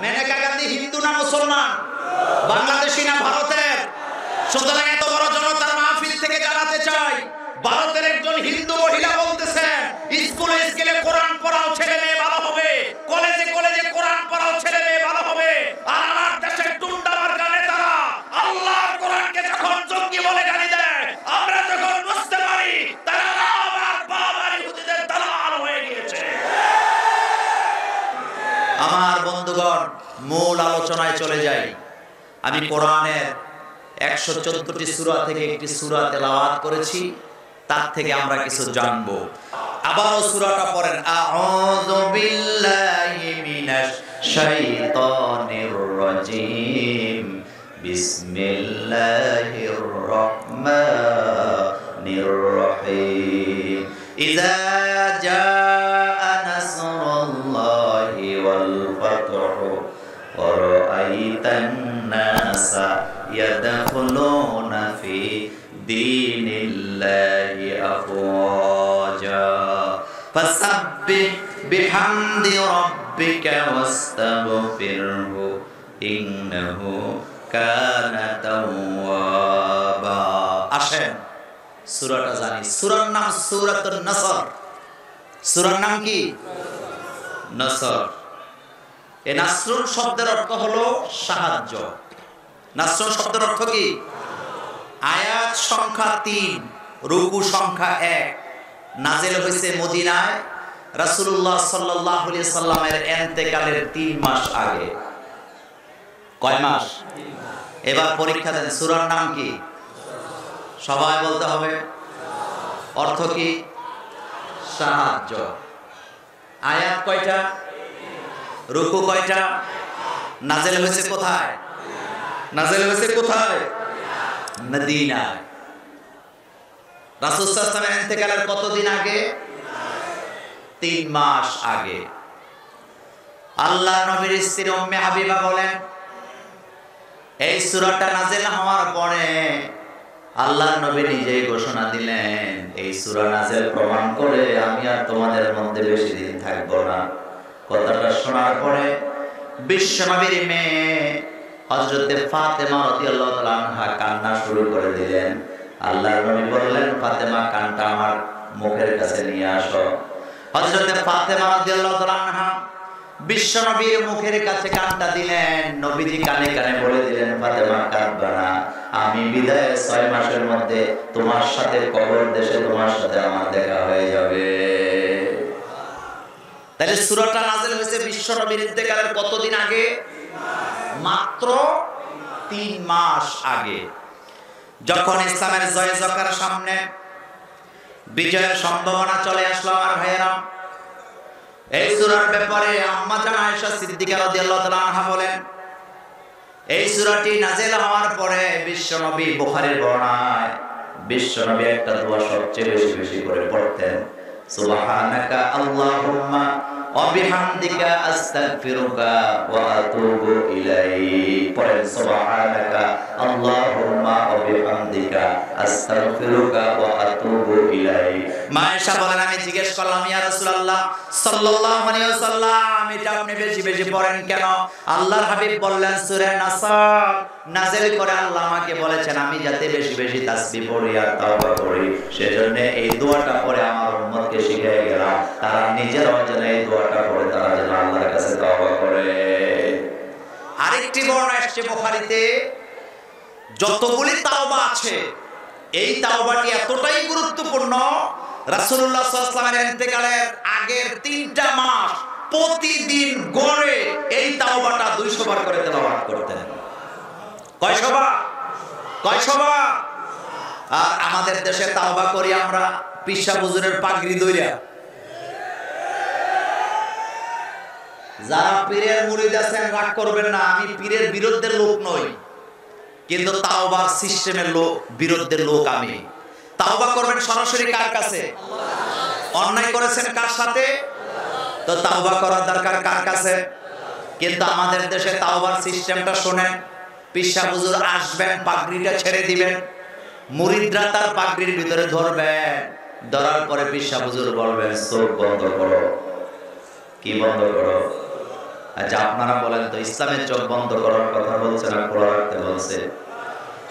মেনকা গান্ধী হিন্দু না মুসলমান? বাংলাদেশি না ভারতের? সুতরাং এত বড় জনতার মাহফিল থেকে জানাতে চাই, ভারতের একজন হিন্দু মহিলা বলতেছেন স্কুলে স্কুলে কোরআন পড়াও ছেলে মেয়ে ভালো হবে, কলেজে কলেজে কোরআন পড়াও ছেলে মেয়ে ভালো হবে। আর আমার দেশের টুন্ডা মার্কা নেতারা আল্লাহর কোরআনকে যখন জঙ্গি বলে গালি দেয়, আমরা যখন বুঝতে পারি তারা আমার বাবার ইহুদিদের দালাল হয়ে গিয়েছে। আমার বন্ধুগণ, মূল আলোচনায় চলে যাই। আমি কোরআনের 114টি সূরা থেকে একটি সূরা তেলাওয়াত করেছি, তার থেকে আমরা কিছু জানবো। আবারও সূরাটা পড়েন, আউযু বিল্লাহি মিনাশ শাইতানির রাজীম, বিসমিল্লাহির রহমানির রহিম। ইযা জাআ নাসরুল্লাহি ওয়াল ফাতহু ওয়া রাআইতান নাসা ইয়াদখুলুনা ফি দীনিল্লাহি আফওয়াজা ফাসাব্বিহ বিহামদি রাব্বিকা ওয়াস্তাগফিরহু ইন্নাহু কানা তাওয়াবা। আসেন সূরাটা জানি। সূরার নাম সূরাতুন নাসর। সূরার নাম কি? নাসর। এই নাসরুন শব্দের অর্থ হলো সাহায্য। নাসরুন শব্দের অর্থ কি? আয়াত সংখ্যা 3, রুকু সংখ্যা 1, নাজিল হয়েছে মদিনায় রাসূলুল্লাহ সাল্লাল্লাহু আলাইহি সাল্লামের ইন্তেকালের 3 মাস আগে। কয় মাস? এবার পরীক্ষা দেন, সূরার নাম কি? সবাই বলতে হবে। অর্থ কি? সাহায্য। আয়াত কয়টা? রুকু কয়টা? নাজিল হয়েছে কোথায়? নাজিল হয়েছে কোথায়? মদিনায়। রাসূল সাল্লাল্লাহু আলাইহি ওয়াসাল্লামের ইন্তেকালের কতদিন আগে? 3 মাস আগে। আল্লাহ নবীর স্ত্রী উম্মে হাবিবা বলেন, এই সূরাটা নাজিল হওয়ার পরে আল্লাহ নবী নিজেই ঘোষণা দিলেন, এই সূরা নাজিল প্রমাণ করে আমি আর তোমাদের মধ্যে বেশি দিন থাকবো না। কথাটা শোনার পরে বিশ্বনবীর মেয়ে হযরতে ফাতেমা রাদিয়াল্লাহু তাআলা আনহা কান্না শুরু করে দিলেন। আল্লাহর নবী বললেন, ফাতেমা কানটা আমার মুখের কাছে নিয়ে আসো। হযরতে ফাতেমা রাদিয়াল্লাহু তাআলা আনহা বিশ্বনবীর মুখের কাছে কানটা দিলেন। নবীজি কানে কানে বলে দিলেন, ফাতেমা কাঁদবা না, আমি বিদায়ের 6 মাসের মধ্যে তোমার সাথে কবর দেশে তোমার সাথে আমার দেখা হয়ে যাবে। তাহলে সূরাটা নাজিল হয়েছে বিশ্বনবীর ইন্তেকালের কতদিন আগে? মাত্র 3 মাস আগে। যখন ইসলামের জয় জয়কার সামনে বিজয়ের সম্ভাবনা চলে আসলো আমার ভাইয়েরা, এই সূরার ব্যাপারে আম্মা জান আয়েশা সিদ্দিকা রাদিয়াল্লাহু তাআলা আনহা বলেন, এই সূরাটি নাজিল হওয়ার পরে বিশ্বনবী, বুখারীর বর্ণনায় বিশ্বনবী একটা দোয়া সবচেয়ে বেশি বেশি করে পড়তেন, সুবহানাকা আল্লাহুম্মা ওয়া বিহামদিকা আস্তাগফিরুকা ওয়া আতুবু ইলাইক। পড়েন, সুবহানাকা আল্লাহুম্মা ওয়া বিহামদিকা আস্তাগফিরুকা ওয়া আতুবু ইলাইক। মা আয়েশা বলেন, আমি জিজ্ঞেস করলাম, ইয়া রাসূলুল্লাহ সাল্লাল্লাহু আলাইহি ওয়াসাল্লাম, এটা আপনি বেশি বেশি পড়েন কেন? আল্লাহর হাবিব বললেন, সূরা নাসর নাজিল করে আল্লাহ আমাকে বলেছেন আমি যাতে বেশি বেশি তাসবিহ পড়ি আর তাওবা করি, সেজন্য এই দোয়াটা পড়ে আমার উম্মতকে শিখিয়ে গেলাম, তারা নিজেরাও যেন এই দোয়াটা পড়ে তারা যেন আল্লাহর কাছে তাওবা করে। আরেকটি বর্ণনা আসছে বুখারীতে, যতগুলি তাওবা আছে এই তাওবাটি এতটাই গুরুত্বপূর্ণ, রাসূলুল্লাহ সাল্লাল্লাহু আলাইহি ওয়াসাল্লামের ইন্তেকালের আগের 3টা মাস প্রতিদিন গড়ে এই তাওবাটা 200 বার করে তেলাওয়াত করতেন। কয়শো বার? কয়শো বার? আর আমাদের দেশে তাওবা করি আমরা পিসা হুজুরের পাগড়ি ধইরা। যারা পীরের মুরিদ আছেন রাগ করবেন না, আমি পীরের বিরুদ্ধে লোক নই, কিন্তু তাওবার সিস্টেমের লোক, বিরুদ্ধের লোক আমি। তাওবা করবেন সরাসরি কার কাছে? অন্যায় করেছেন কার সাথে? তো তাওবা করার দরকার কার কাছে? কিন্তু আমাদের দেশে তাওবার সিস্টেমটা শুনেন, পিসা হুজুর আসবেন, পাগড়িটা ছেড়ে দিবেন, মুরিদরা তার পাগড়ির ভিতরে ধরবেন, ধরার পরে পিসা হুজুর বলবেন চোখ বন্ধ করো। কি বন্ধ করো? আচ্ছা আপনারা বলেন তো, ইসলামের চোখ বন্ধ করার কথা বলছে না খোলা রাখতে বলছে?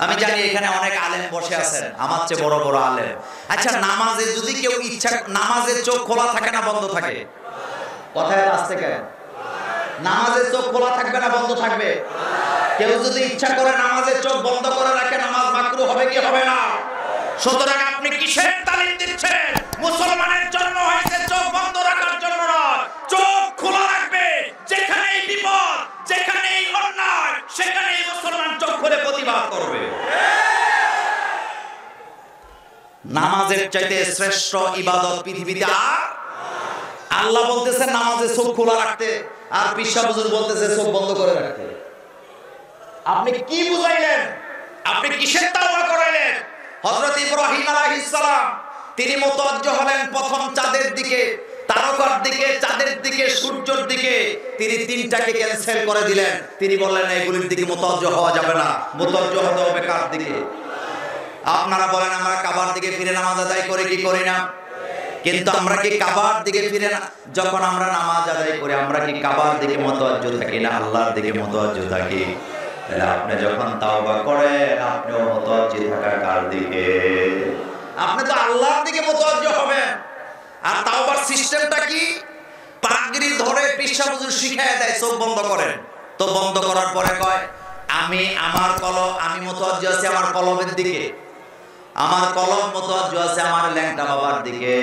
আমি জানি এখানে অনেক আলেম বসে আছেন, আমার চেয়ে বড় বড় আলেম। আচ্ছা নামাজে যদি কেউ ইচ্ছা, নামাজের চোখ খোলা থাকে না বন্ধ থাকে? কথায় আসছে কেন? নামাজের চোখ খোলা থাকবে না বন্ধ থাকবে? কেউ যদি ইচ্ছা করে নামাজের চোখ বন্ধ করে রাখে, নামাজ মাকরুহ হবে কি হবে না? সুতরাং আপনি কিসের তালিম দিচ্ছেন? মুসলমানের জন্য হয়েছে চোখ বন্ধ রাখার জন্য নয়, চোখ খোলা রাখবে। যেখানেই বিপদ, যেখানেই অন্যায়, সেখানেই মুসলমান চোখ খুলে প্রতিবাদ করবে। নামাজের চাইতে শ্রেষ্ঠ ইবাদত পৃথিবীতে আর আল্লাহ বলতেছেন নামাজে চোখ খোলা রাখতে, আর পিশা হুজুর বলতেছে চোখ বন্ধ করে রাখতে। আপনি কি বুঝাইলেন? আপনি কিসের তাওবা করাইলেন? হযরত ইব্রাহিম আলাইহিস সালাম তিনি মুতাওয়াজ্জিহ হলেন প্রথম চাঁদের দিকে, তারকার দিকে, চাঁদের দিকে, সূর্যের দিকে। তিনি তিনটাকে ক্যান্সেল করে দিলেন। তিনি বললেন এইগুলির দিকে মুতাওয়াজ্জিহ হওয়া যাবে না, মুতাওয়াজ্জিহ হতে হবে কার দিকে? আপনারা বলেন আমরা কাবার দিকে ফিরে নামাজ আদায় করি কি করি না? কিন্তু আমরা কি কাবার দিকে ফিরে না, যখন আমরা নামাজ আদায় করি আমরা কি কাবার দিকে মুতাওয়াজ্জিহ থাকি না আল্লাহর দিকে মুতাওয়াজ্জিহ থাকি? তাহলে আপনি যখন তাওবা করেন আপনিও মুতাওয়াজ্জিহ থাকা কার দিকে? আপনি তো আল্লাহর দিকে মুতাওয়াজ্জিহ হবেন। আর তাওবার সিস্টেমটা কি? পাগড়ি ধরে পিশা হুজুর শিখায় দেয় চোখ বন্ধ করেন। তো বন্ধ করার পরে কয় আমি আমার কলম, আমি মুতাওয়াজ্জিহ আছি আমার কলমের দিকে, আমার কলম মুতাওয়াজ্জিহ আছে আমার ল্যাংটা বাবার দিকে,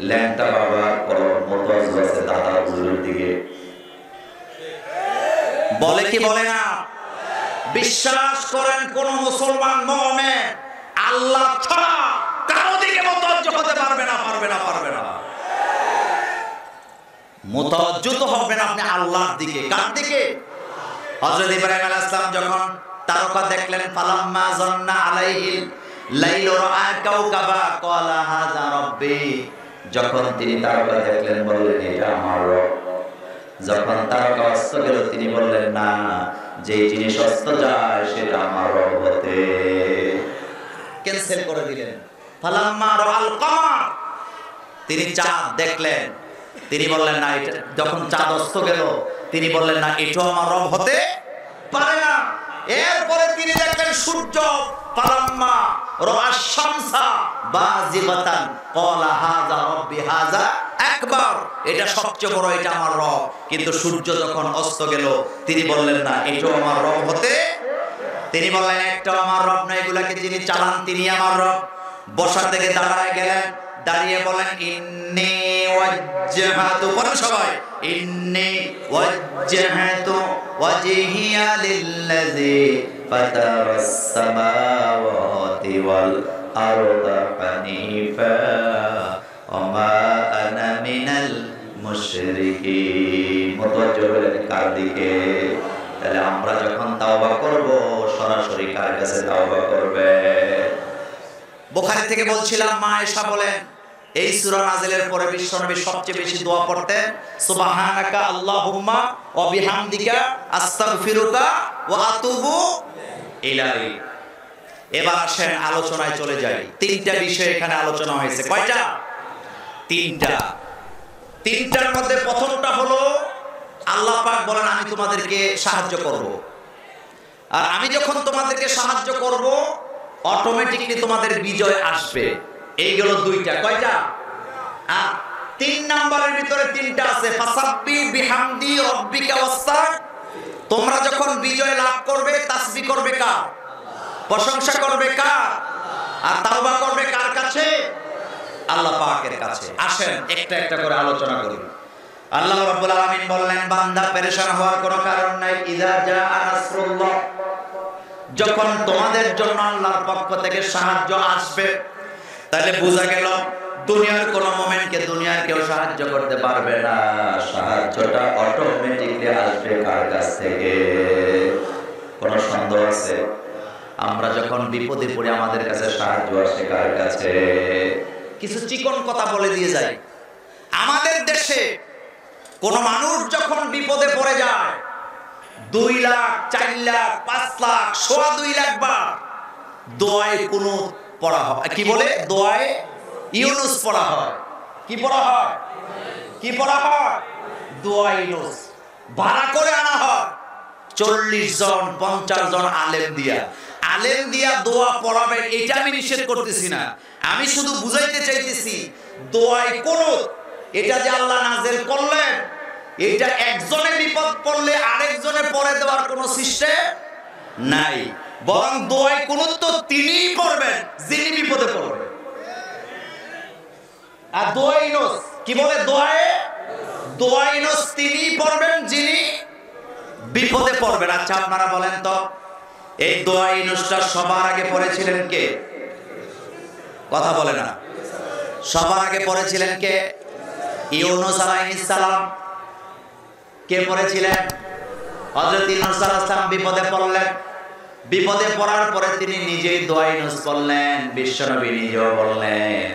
ল্যাংটা বাবার কলম মুতাওয়াজ্জিহ আছে দাদা হুজুরের দিকে। বলে কি বলে না? বিশ্বাস করেন কোন মুসলমান মুমিন আল্লাহ ছাড়া কারো দিকে মুতাওয়াজ্জিহ হতে পারবে না, পারবে না, পারবে না। মুতাওয়াজ্জিহ তো হবেন আপনি আল্লাহর দিকে। কার দিকে? হযরত ইব্রাহিম আলাইহিস সালাম যখন তারকা দেখলেন, ফালাম্মা জান্না আলাইহিল লাইলু রাআ কাওকাবা ক্বালা হাযা রাব্বি, যখন তিনি তারকা দেখলেন বললেন এটা আমার রব। যখন তারকা অস্ত গেল তিনি বললেন না, যে জিনিস অস্ত যায় সেটা আমার রব হতে, ক্যান্সেল করে দিলেন। ফালাম্মা রাআল কমার, তিনি চাঁদ দেখলেন, তিনি বললেন না এটা, যখন চাঁদ অস্ত গেল তিনি বললেন না এটা আমার রব হতে পারে না। এরপরে তিনি দেখলেন সূর্য, ফালাম্মা রাআশ শামসা বাযিগাতান ক্বালা হাযা রাব্বি হাযা আকবার, এটা সবচেয়ে বড়, এটা আমার রব। কিন্তু সূর্য যখন অস্ত গেল তিনি বললেন না এটাও আমার রব হতে, তিনি বললেন একটাও আমার রব না, এগুলাকে যিনি চালান তিনি আমার রব। বসা থেকে দাঁড়ায় গেলেন, দাঁড়িয়ে বলেন ইন্নী ওয়াজ্জাহাতু, বলেন সবাই ইন্নী ওয়াজ্জাহাতু ওয়াজহিয়া লিল্লাযী ফাতারাস সামাওয়াতি ওয়াল আরদা হানিফা ওয়া মা আনা মিনাল মুশরিকিন। মুতাওয়াজ্জিহ হলেন কার দিকে? তাহলে আমরা যখন তাওবা করব সরাসরি কার কাছে তাওবা করবে? বুখারী থেকে বলছিলাম, মা আয়েশা বলেন এই সূরা নাজিলের পরে বিশ্বনবী সবচেয়ে বেশি দোয়া পড়তেন সুবহানাকা আল্লাহুম্মা ওয়া বিহামদিকা আস্তাগফিরুকা ওয়া আতুবু ইলাইক। এবার আসেন আলোচনায় চলে যাই। তিনটা বিষয় এখানে আলোচনা হয়েছে। কয়টা? তিনটা। তিনটার মধ্যে প্রথমটা হলো আল্লাহ পাক বলেন আমি তোমাদেরকে সাহায্য করব, আর আমি যখন তোমাদেরকে সাহায্য করব অটোমেটিকলি তোমাদের বিজয় আসবে। এইগুলো দুইটা। কয়টা? আর তিন নাম্বারের ভিতরে তিনটা আছে, ফাসাব্বি বিহামদি রাব্বিকা ওয়াস্তাগ। তোমরা যখন বিজয় লাভ করবে তাসবিহ করবে কার? প্রশংসা করবে কার? আর তাওবা করবে কার কাছে? আল্লাহ পাকের কাছে। আসেন একটা একটা করে আলোচনা করি। আল্লাহ রাব্বুল আলামিন বললেন বান্দা পেরেশান হওয়ার কোনো কারণ নাই। ইযা জাআ নাসরুল্লাহ, যখন তোমাদের জন্য আল্লাহর পক্ষ থেকে সাহায্য আসবে, তাহলে বোঝা গেল দুনিয়ার কোন মুমিনকে দুনিয়ার কেউ সাহায্য করতে পারবে না। সাহায্যটা অটোমেটিকলি আসবে কার কাছ থেকে? কোন সন্দেহ আছে? আমরা যখন বিপদে পড়ি আমাদের কাছে সাহায্য আসে কার কাছে? কিছু চিকন কথা বলে দিয়ে যাই। আমাদের দেশে কোন মানুষ যখন বিপদে পড়ে যায় 2 লাখ, 4 লাখ, 5 লাখ, 2.5 লাখ বার দোয়ায়ে কুনুত পড়া হয়। কি বলে? দোয়ায়ে ইউনুস পড়া হয়। কি পড়া হয়? কি পড়া হয়? দোয়ায়ে ইউনুস। ভাড়া করে আনা হয় 40 জন 50 জন আলেম দিয়া দোয়া পড়াবেন। এটা আমি নিষেধ করতেছি না, আমি শুধু বুঝাইতে চাইতেছি দোয়ায় কুনুত এটা যে আল্লাহ নাযিল করলেন, এটা একজনে বিপদ পড়লে আরেকজনে পড়ে দেওয়ার কোনো সিস্টেম নাই, বরং দোয়ায় কুনুত তো তিনিই পড়বেন যিনি বিপদে পড়বেন। আর দোয়াই নস কি বলে, দোয়াই নস তিনিই পড়বেন যিনি বিপদে পড়বেন। আচ্ছা আপনারা বলেন তো, এই দোয়াই নসটা সবার আগে পড়েছিলেন কে? কথা বলে না। সবার আগে পড়েছিলেন কে? ইউনূস আলাইহিস সালাম। কে পড়েছিলেন? হযরত ইউনূস আলাইহিস সালাম বিপদে পড়লেন। বিপদে পড়ার পরে তিনি নিজেই দোয়াই নস পড়লেন। বিশ্বনবী নিজেও বললেন,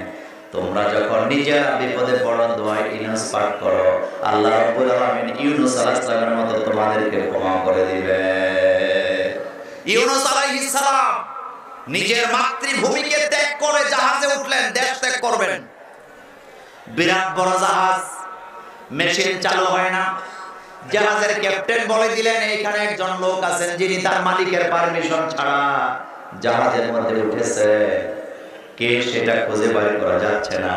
তোমরা যখন নিজেরা বিপদে পড়ো দোয়াই ইউনূস পাঠ করো, আল্লাহ রাব্বুল আলামিন ইউনূস আলাইহিস সালামের মতো তোমাদেরকে ক্ষমা করে দিবে। ইউনূস আলাইহিস সালাম নিজের মাতৃভূমিকে ত্যাগ করে জাহাজে উঠলেন, দেশ ত্যাগ করবেন। বিরাট বড় জাহাজ, মেশিন চালু হয় না। জাহাজের ক্যাপ্টেন বলে দিলেন, এইখানে একজন লোক আছেন যিনি তার মালিকের পারমিশন ছাড়া জাহাজের মধ্যে উঠেছে, কে সেটা খুঁজে বের করা যাচ্ছে না।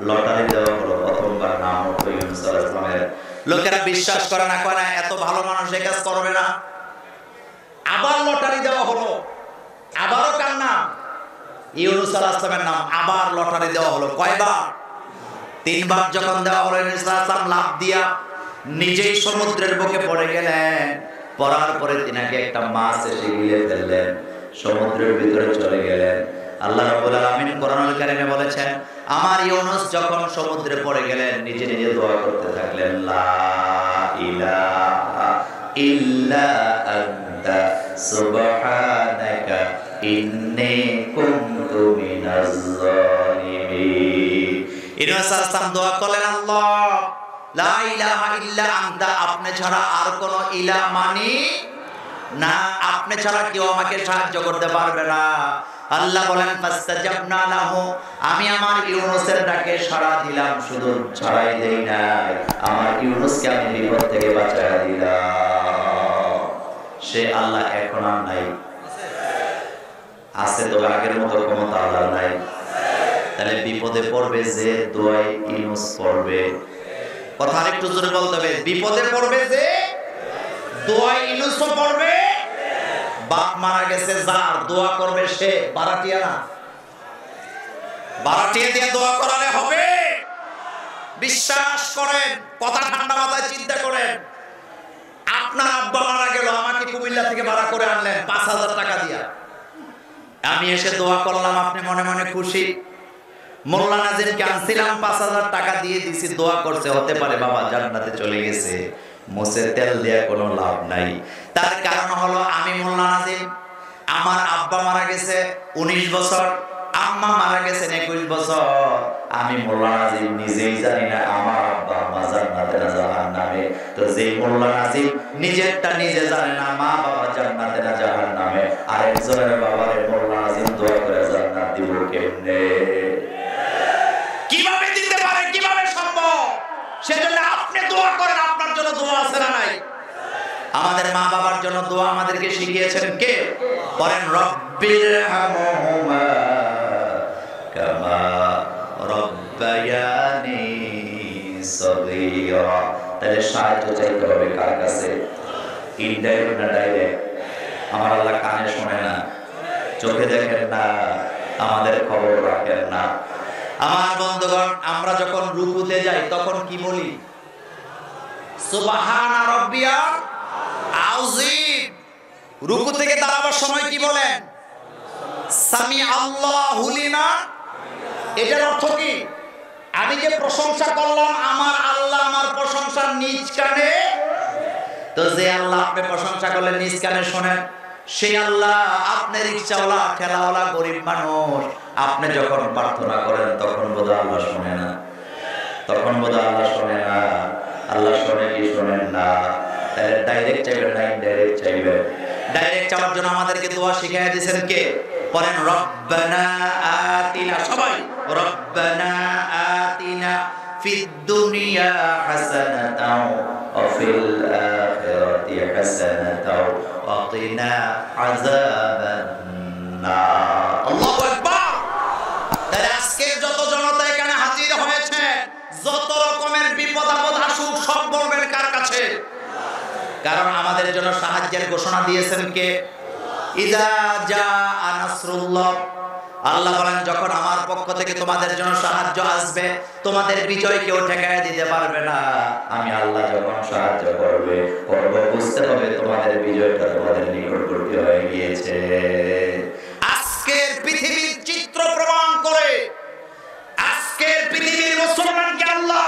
লটারি দেওয়া হলো, প্রথমবার নাম উঠলো ইউনূস আলাইহিস সালামের। লোকেরা বিশ্বাস করে না, কয় না এত ভালো মানুষ এই কাজ করবে না। আবার লটারি দেওয়া হলো, আবারও কার নাম? ইউনূস আলাইহিস সালামের নাম। আবার লটারি দেওয়া হলো, কয়বার? 3 বার যখন দেওয়া হলো, ইউনূস আলাইহিস সালাম লাফ দিয়া নিজেই সমুদ্রের বুকে পড়ে গেলেন। পড়ার পরে তিনাকে একটা মাছ এসে গিলে ফেললেন, সমুদ্রের ভিতরে চলে গেলেন। আল্লাহ রাব্বুল আলামিন কোরআনুল কারীমে বলেছেন, আমার ইউনূস যখন সমুদ্রে পড়ে গেলেন নিজে নিজে দোয়া করতে থাকলেন, লা ইলাহা ইল্লা আনতা সুবহানাকা ইন্নী কুনতু মিনাজ জালিমিন। ইউনূস আলাইহিস সালাম দোয়া করলেন, আল্লাহ লা ইলাহা ইল্লা আনতা, আপনি ছাড়া আর কোন ইলাহ মানি না, আপনি ছাড়া কেউ আমাকে সাহায্য করতে পারবে না। আল্লাহ বলেন, ফাস্তাজাবনা লাহু, আমি আমার ইউনূসের ডাকে সাড়া দিলাম। শুধু ছাড়াই দেই না, আমার ইউনূসকে আমি বিপদ থেকে বাঁচায়া দিলাম। সে আল্লাহ এখন আর নাই, আছে তো আগের মতো ক্ষমতা আল্লাহ নাই। তাহলে বিপদে পড়বে যে দোয়াই ইউনূস পড়বে। কথা আরেকটু জোরে বলতে হবে, বিপদে পড়বে যে দোয়াই ইউনূসও পড়বে। বাপ মারা গেছে যার, দোয়া করবে সে, বারাটিয়া না। বারাটিয়া দিয়ে দোয়া করালে হবে? বিশ্বাস করেন, কথা ঠান্ডা মাথায় চিন্তা করেন। আপনার আব্বা মারা গেল, আমাকে কুমিল্লা থেকে ভাড়া করে আনলেন 5000 টাকা দিয়া। আমি এসে দোয়া করলাম, আপনি মনে মনে খুশি। মোল্লা নাজিমকে আনছিলাম, 5000 টাকা দিয়ে দিছি, দোয়া করছে, হতে পারে বাবা জান্নাতে চলে গেছে। মোছে তেল দেয়া কোনো লাভ নাই। তার কারণ হলো আমি মোল্লা নাজিম, আমার আব্বা মারা গেছে 19 বছর, আম্মা মারা গেছেন 21 বছর। আমি মোল্লা নাজিম নিজেই জানি না আমার আব্বা আম্মা জান্নাতে না জাহান্নামে। তো যে মোল্লা নাজিম নিজেরটা নিজে জানে না, মা বাবা জান্নাতে না জাহান্নামে, আরেকজনের বাবারে মোল্লা নাজিম দোয়া করে জান্নাত দিব কেমনে? কিভাবে দিতে পারে, কিভাবে সম্ভব? সেজন্য আপনি দোয়া করেন, আপনার জন্য দোয়া আছে না নাই? আমাদের মা বাবার জন্য দোয়া আমাদেরকে শিখিয়েছেন কে? বলেন, রব্বিরহামহুমা কামা রব্বায়ানি সগীরা। তাহলে সাহায্য চাইতে হবে কার কাছে? ইনডাইরেক্ট না ডাইরেক্ট? আমার আল্লাহ কানে শোনে না, চোখে দেখেন না, আমাদের খবর রাখেন না। আমার বন্ধুগণ, আমরা যখন রুকুতে যাই তখন কি বলি? সুবহানা রাব্বিয়াল আযীম। রুকু থেকে দাঁড়াবার সময় কি বলেন? সামি আল্লাহু লিমান। এটার অর্থ কি? আমি যে প্রশংসা করলাম, আমার আল্লাহ আমার প্রশংসা নিজ কানে। তো যে আল্লাহ আপনি প্রশংসা করলেন নিজ কানে শোনেন, সেই আল্লাহ আপনার রিকশাওয়ালা, ঠেলাওয়ালা, গরিব মানুষ, আপনি যখন প্রার্থনা করেন তখন বোধহয় আল্লাহ শোনে না। তখন বোধহয় আল্লাহ শোনে না। আল্লাহ শোনে কি শোনেন না? ডাইরেক্ট চাইবেন না ইনডাইরেক্ট চাইবেন? ডাইরেক্ট চাওয়ার জন্য আমাদেরকে দোয়া শিখিয়ে দিয়েছেন কে? পড়েন, রব্বানা আতিনা। সবাই রব্বানা আতিনা ফিদ দুনিয়া হাসানাতাও ওয়াফিল আখিরাতি হাসানাতাও ওয়া কিনা আযাবান নার। আল্লাহু আকবার। তাহলে আজকে যত জনতা এখানে হাজির হয়েছে, যত রকমের বিপদ আপদ আসুক সব বলবেন কার কাছে? কারণ আমাদের জন্য সাহায্যের ঘোষণা দিয়েছেন কে? ইযা জাআ নাসরুল্লাহ, আল্লাহ বলেন যখন আমার পক্ষ থেকে তোমাদের জন্য সাহায্য আসবে, তোমাদের বিজয় কেউ ঠেকায় দিতে পারবে না। আমি আল্লাহ যখন সাহায্য করব, বুঝতে হবে তোমাদের বিজয়টা তোমাদের নিকটবর্তী হয়ে গিয়েছে। আজকের পৃথিবীর চিত্র প্রমাণ করে, আজকের পৃথিবীর মুসলমানকে আল্লাহ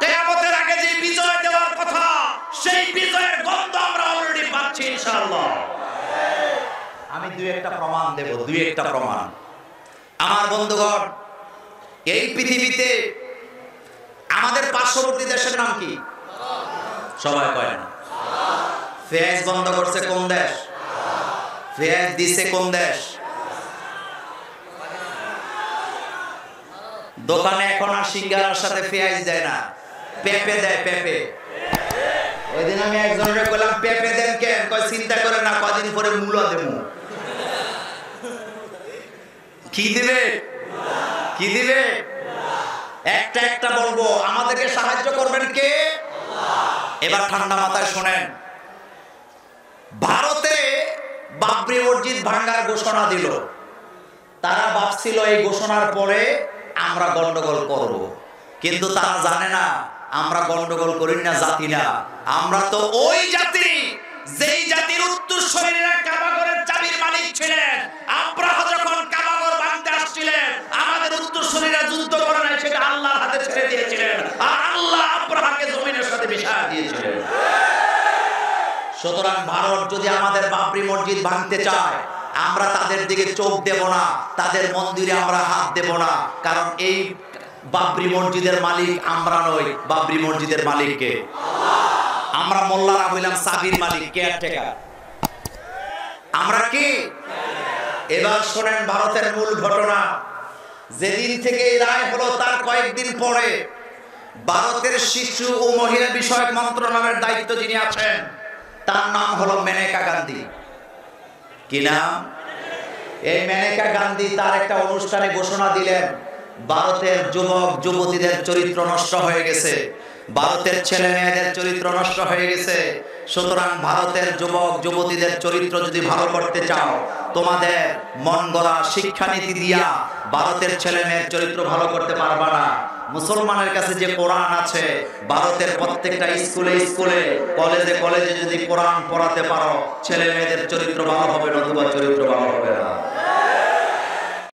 কিয়ামতের আগে যে বিজয় দেওয়ার কথা, সেই বিজয়ের গন্ধ আমরা অলরেডি পাচ্ছি ইনশাআল্লাহ। আমি দুই একটা প্রমাণ দেব, দুই একটা প্রমাণ। আমার বন্ধুগণ, এই পৃথিবীতে আমাদের পার্শ্ববর্তী দেশের নাম কি? সবাই কয় না। পেঁয়াজ বন্ধ করছে কোন দেশ? পেঁয়াজ দিছে কোন দেশ? দোকানে এখন আর সিঙ্গারার সাথে পেঁয়াজ দেয় না, পেঁপে দেয়, পেঁপে। ওই দিন আমি একজনের বললাম পেঁপে দেন কেন? কয় চিন্তা করে না, কদিন পরে মূলা দেবো। কি দিবে? কি দিবে? একটা একটা বলবো। আমাদেরকে সাহায্য করবেন কে? এবার ঠান্ডা মাথায় শোনেন। ভারতে বাবরি মসজিদ ভাঙার ঘোষণা দিল। তারা ভাবছিল এই ঘোষণার পরে আমরা গন্ডগোল করব, কিন্তু তারা জানে না আমরা গন্ডগোল করি না জাতি না, আমরা তো ওই জাতি যেই জাতির উত্তরসূরিরা কাবাগরের চাবির মালিক ছিলেন। আব্রাহা যখন কাবাগর ভাঙতে আসছিলেন, আমাদের উত্তরসূরিরা যুদ্ধ করে নাই, সেটা আল্লাহর হাতে ছেড়ে দিয়েছিলেন, আর আল্লাহ আব্রাহাকে জমিনের সাথে মিশিয়ে দিয়েছিলেন। সুতরাং ভারত যদি আমাদের বাবরি মসজিদ ভাঙতে চায়, আমরা তাদের দিকে চোখ দেব না, তাদের মন্দিরে আমরা হাত দেব না। কারণ এই বাবরি মসজিদের মালিক আমরা নই, বাবরি মসজিদের মালিক কে? আমরা মোল্লারা হইলাম সাবির মালিক, কেয়ারটেকার। আমরা কি? এবার শোনেন ভারতের মূল ঘটনা। যেদিন থেকে এই রায় হলো তার কয়েকদিন পরে ভারতের শিশু ও মহিলা বিষয়ক মন্ত্রণালয়ের দায়িত্ব যিনি আছেন, তার নাম হলো মেনকা গান্ধী। কি নাম? এই মেনকা গান্ধী তার একটা অনুষ্ঠানে ঘোষণা দিলেন, ভারতের যুবক যুবতীদের চরিত্র নষ্ট হয়ে গেছে, ভারতের ছেলে মেয়েদের চরিত্র নষ্ট হয়ে গেছে। সুতরাং ভারতের যুবক যুবতীদের চরিত্র যদি ভালো করতে চাও, তোমাদের মন গড়া শিক্ষানীতি দিয়া ভারতের ছেলে মেয়ের চরিত্র ভালো করতে পারবা না। মুসলমানের কাছে যে কোরআন আছে, ভারতের প্রত্যেকটা স্কুলে স্কুলে কলেজে কলেজে যদি কোরআন পড়াতে পারো, ছেলে মেয়েদের চরিত্র ভালো হবে, নতুবা চরিত্র ভালো হবে না।